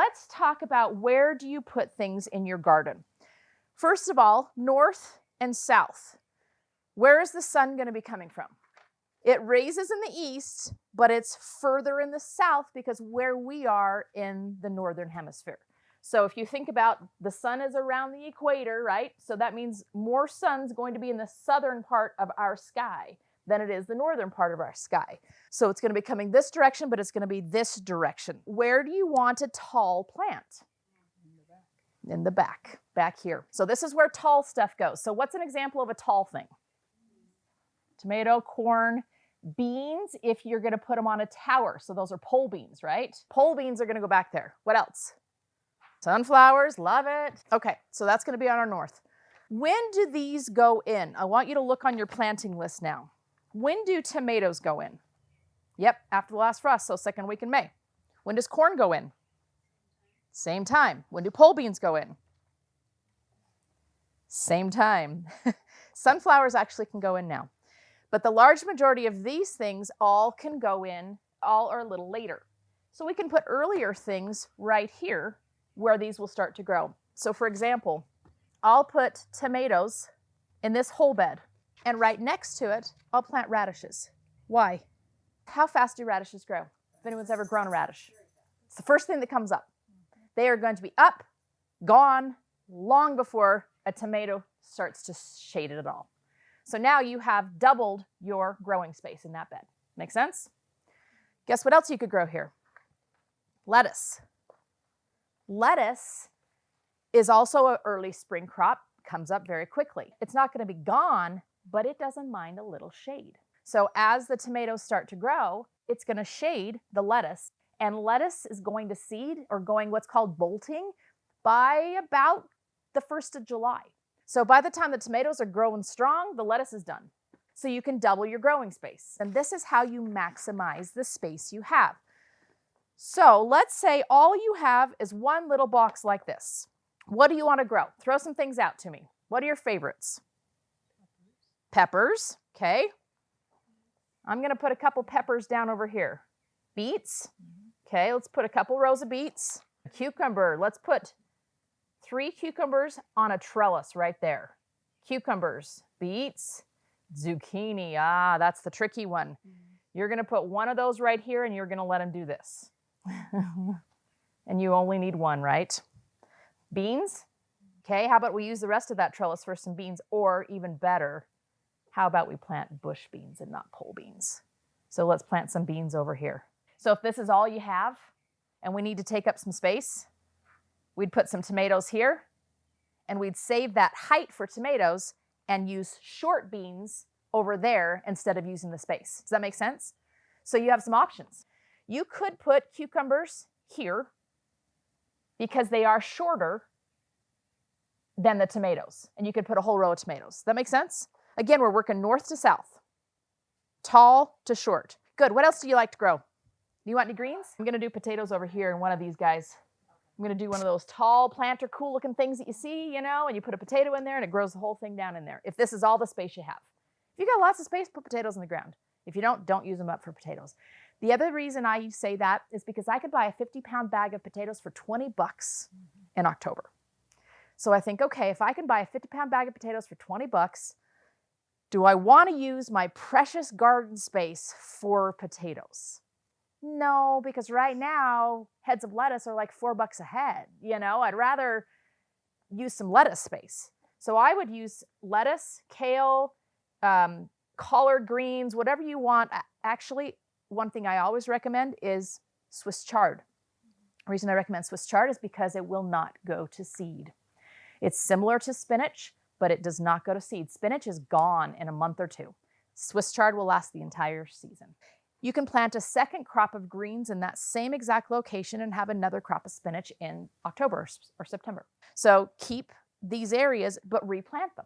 let's talk about where do you put things in your garden. First of all, north and south. Where is the sun going to be coming from? It raises in the east, but it's further in the south because where we are in the northern hemisphere. So if you think about the sun is around the equator, right? So that means more sun's going to be in the southern part of our sky than it is the northern part of our sky. So it's going to be coming this direction, but it's going to be this direction. Where do you want a tall plant? In the back, back here. So this is where tall stuff goes. So what's an example of a tall thing? Tomato, corn, beans, if you're going to put them on a tower. So those are pole beans, right? Pole beans are going to go back there. What else? Sunflowers, love it. Okay, so that's going to be on our north. When do these go in? I want you to look on your planting list now. When do tomatoes go in? Yep, after the last frost, so second week in May. When does corn go in? Same time. When do pole beans go in? Same time. Sunflowers actually can go in now. But the large majority of these things all can go in, all are a little later. So we can put earlier things right here where these will start to grow. So for example, I'll put tomatoes in this whole bed, and right next to it, I'll plant radishes. Why? How fast do radishes grow? If anyone's ever grown a radish. It's the first thing that comes up. They are going to be up, gone, long before a tomato starts to shade it at all. So now you have doubled your growing space in that bed. Make sense? Guess what else you could grow here? Lettuce. Lettuce is also an early spring crop, comes up very quickly. It's not going to be gone, but it doesn't mind a little shade. So as the tomatoes start to grow, it's going to shade the lettuce, and lettuce is going to seed or going what's called bolting by about the 1st of July. So by the time the tomatoes are growing strong, the lettuce is done. So you can double your growing space. And this is how you maximize the space you have. So let's say all you have is one little box like this. What do you want to grow? Throw some things out to me. What are your favorites? Peppers, okay. I'm going to put a couple peppers down over here. Beets, okay, let's put a couple rows of beets. Cucumber, let's put 3 cucumbers on a trellis right there. Cucumbers, beets, zucchini, that's the tricky one. You're going to put one of those right here and you're going to let them do this. And you only need one, right? Beans, okay, how about we use the rest of that trellis for some beans, or even better, how about we plant bush beans and not pole beans? So let's plant some beans over here. So if this is all you have and we need to take up some space, we'd put some tomatoes here and we'd save that height for tomatoes and use short beans over there instead of using the space. Does that make sense? So you have some options. You could put cucumbers here because they are shorter than the tomatoes, and you could put a whole row of tomatoes. Does that make sense? Again, we're working north to south, tall to short. Good. What else do you like to grow? Do you want any greens? I'm going to do potatoes over here in one of these guys. I'm going to do one of those tall planter, cool looking things that you see, you know, and you put a potato in there and it grows the whole thing down in there. If this is all the space you have. If you got lots of space, put potatoes in the ground. If you don't use them up for potatoes. The other reason I say that is because I could buy a 50-pound bag of potatoes for 20 bucks in October. So I think, okay, if I can buy a 50-pound bag of potatoes for 20 bucks, do I want to use my precious garden space for potatoes? No, because right now, heads of lettuce are like $4 a head. You know, I'd rather use some lettuce space. So I would use lettuce, kale, collard greens, whatever you want. Actually, one thing I always recommend is Swiss chard. The reason I recommend Swiss chard is because it will not go to seed. It's similar to spinach, but it does not go to seed. Spinach is gone in a month or two. Swiss chard will last the entire season. You can plant a second crop of greens in that same exact location and have another crop of spinach in October or September. So keep these areas, but replant them.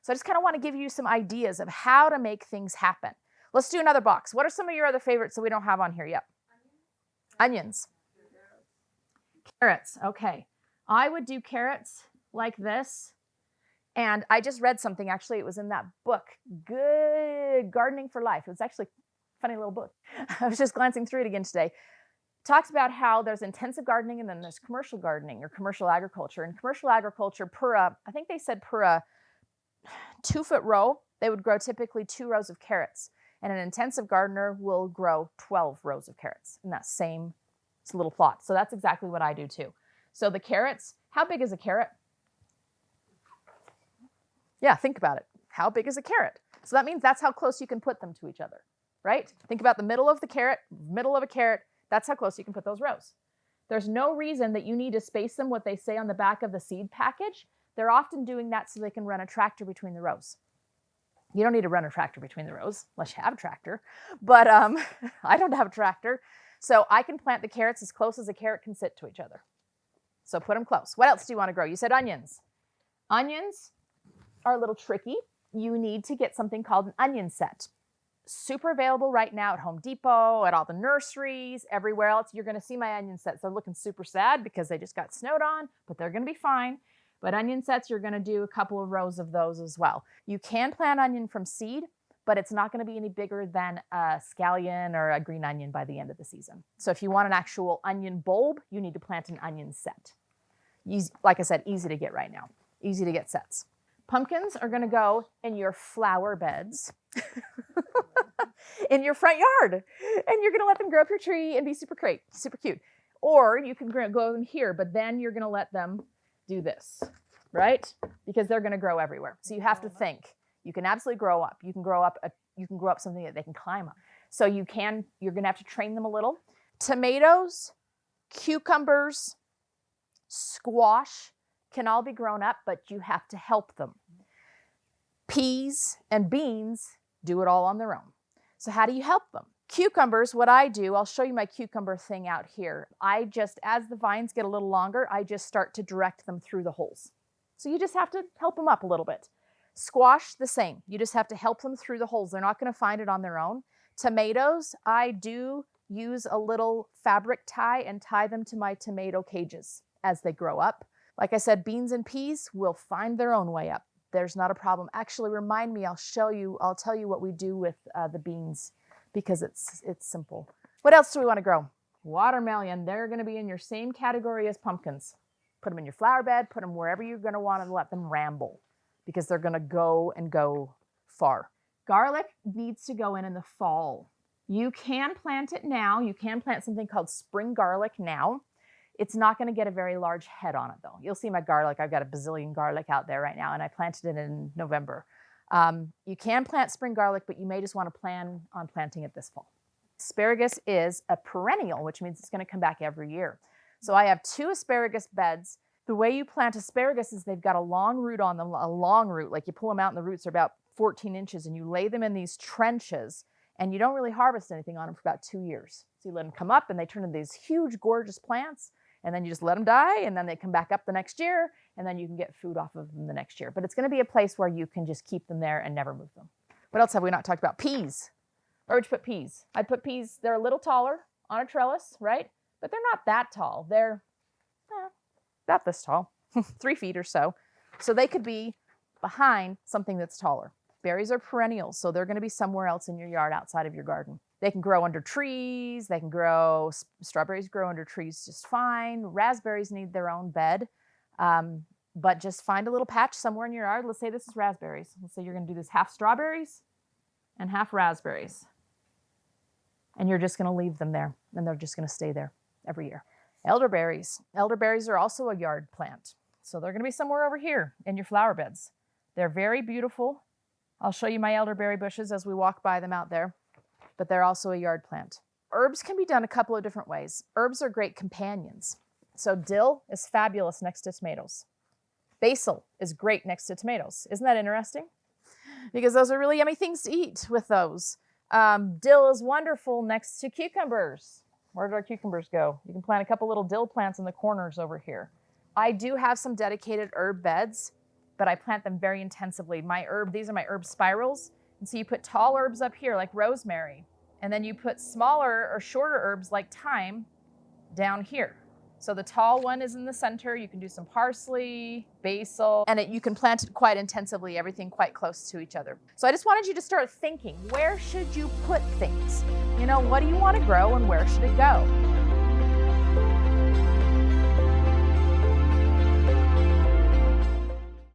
So I just kind of want to give you some ideas of how to make things happen. Let's do another box. What are some of your other favorites that we don't have on here yet? Onions. Carrots. Okay. I would do carrots like this. And I just read something, actually, it was in that book, Good Gardening for Life. It was actually a funny little book. I was just glancing through it again today. Talks about how there's intensive gardening and then there's commercial gardening or commercial agriculture. In commercial agriculture, I think they said per a 2-foot row, they would grow typically 2 rows of carrots. And an intensive gardener will grow 12 rows of carrots in that same little plot. So that's exactly what I do too. So the carrots, how big is a carrot? Yeah, think about it. How big is a carrot? So that means that's how close you can put them to each other, right? Think about the middle of the carrot, middle of a carrot. That's how close you can put those rows. There's no reason that you need to space them what they say on the back of the seed package. They're often doing that so they can run a tractor between the rows. You don't need to run a tractor between the rows unless you have a tractor, but I don't have a tractor. So I can plant the carrots as close as a carrot can sit to each other. So put them close. What else do you want to grow? You said onions. Onions are a little tricky. You need to get something called an onion set. Super available right now at Home Depot, at all the nurseries, everywhere else. You're going to see my onion sets. They're looking super sad because they just got snowed on, but they're going to be fine. But onion sets, you're going to do a couple of rows of those as well. You can plant onion from seed, but it's not going to be any bigger than a scallion or a green onion by the end of the season. So if you want an actual onion bulb, you need to plant an onion set. Easy, like I said, easy to get right now. Easy to get sets. Pumpkins are going to go in your flower beds in your front yard. And you're going to let them grow up your tree and be super cute. Or you can grow them here, but then you're going to let them do this, right? Because they're going to grow everywhere. So you have to think. You can absolutely grow up. You can grow up something that they can climb up. So you're going to have to train them a little. Tomatoes, cucumbers, squash can all be grown up, but you have to help them. Peas and beans do it all on their own. So how do you help them? Cucumbers, what I do, I'll show you my cucumber thing out here. As the vines get a little longer, I just start to direct them through the holes. So you just have to help them up a little bit. Squash, the same. You just have to help them through the holes. They're not going to find it on their own. Tomatoes, I do use a little fabric tie and tie them to my tomato cages as they grow up. Like I said, beans and peas will find their own way up. There's not a problem. Actually, remind me, I'll tell you what we do with the beans because it's simple. What else do we want to grow? Watermelon. They're going to be in your same category as pumpkins. Put them in your flower bed, put them wherever you're going to want to let them ramble because they're going to go far. Garlic needs to go in the fall. You can plant it now. You can plant something called spring garlic now. It's not going to get a very large head on it, though. You'll see my garlic. I've got a bazillion garlic out there right now, and I planted it in November. You can plant spring garlic, but you may just want to plan on planting it this fall. Asparagus is a perennial, which means it's going to come back every year. So I have 2 asparagus beds. The way you plant asparagus is they've got a long root on them, a long root. Like you pull them out and the roots are about 14 inches, and you lay them in these trenches, and you don't really harvest anything on them for about 2 years. So you let them come up, and they turn into these huge, gorgeous plants. And then you just let them die, and then they come back up the next year, and then you can get food off of them the next year. But it's going to be a place where you can just keep them there and never move them. What else have we not talked about? Peas. Where would you put peas? I'd put peas, they're a little taller on a trellis, right? But they're not that tall. They're about this tall, 3 feet or so. So they could be behind something that's taller. Berries are perennials, so they're going to be somewhere else in your yard outside of your garden. They can grow under trees. Strawberries grow under trees just fine. Raspberries need their own bed. But just find a little patch somewhere in your yard. Let's say this is raspberries. Let's say you're going to do this half strawberries and half raspberries. And you're just going to leave them there, and they're just going to stay there every year. Elderberries. Elderberries are also a yard plant. So they're going to be somewhere over here in your flower beds. They're very beautiful. I'll show you my elderberry bushes as we walk by them out there. But they're also a yard plant. Herbs can be done a couple of different ways. Herbs are great companions. So dill is fabulous next to tomatoes. Basil is great next to tomatoes. Isn't that interesting? Because those are really yummy things to eat with those. Dill is wonderful next to cucumbers. Where did our cucumbers go? You can plant a couple little dill plants in the corners over here. I do have some dedicated herb beds, but I plant them very intensively. These are my herb spirals. And so you put tall herbs up here like rosemary, and then you put smaller or shorter herbs like thyme down here. So the tall one is in the center. You can do some parsley, basil, and you can plant it quite intensively, everything quite close to each other. So I just wanted you to start thinking, where should you put things? What do you want to grow and where should it go?